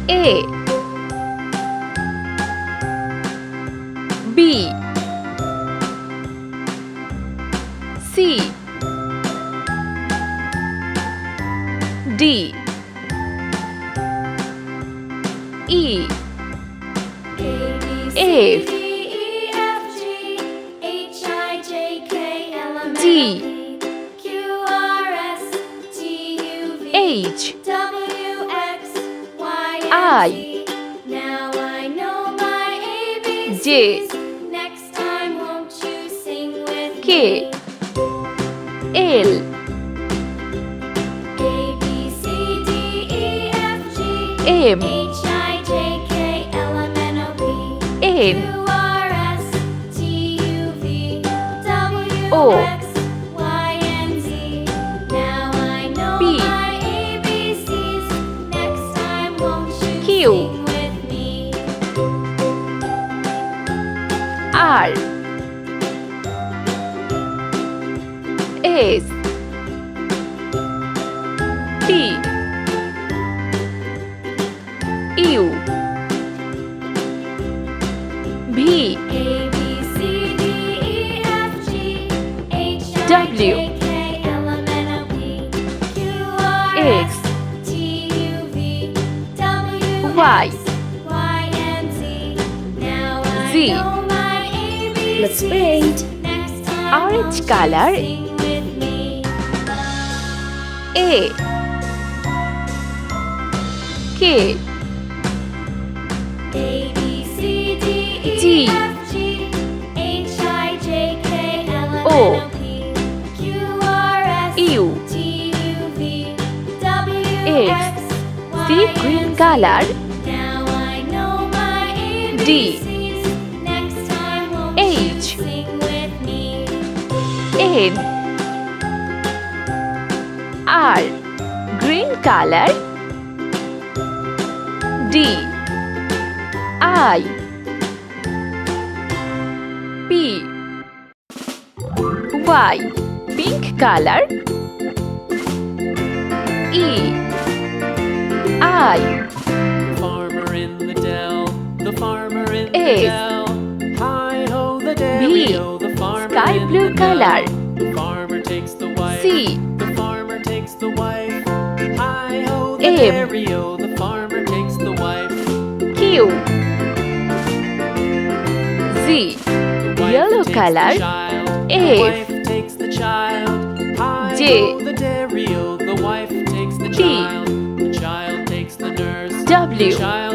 A B C D E F G H I Now I know my ABCs. J Next time, won't you sing with K me? L A B C D E F G M H I J K L M N O P N Q R S T U V W O X Y and Z. Now I know P my ABCs. Next time, won't you Q sing with me? R S T U V A B C D E F G H I W J K L M N O P Q R X S T U V W Y X Y and Z. Now I Z. know my ABCs. Let's paint. Next time, Orange won't you color. sing with me? A K A B C D E G F G H I J K L M O N O P Q R S U T U V W X. X See Y green and Z. color. Now I know my D. ABCs. Next time, won't H. you sing with me? N R green color. D I P Y pink color. E I Farmer in the dell, the farmer in the S. dell. Hi ho the B. dairy-o, the farmer Sky in blue the color. dell. The farmer takes the wife. C. The farmer takes the wife. Hi ho the M. dairy-o, the farmer takes the wife. Q Z The wife yellow takes color. the child. The F. wife takes the child. Hi J. ho the dairy-o, the wife takes the T. child. The child takes the nurse. W. The child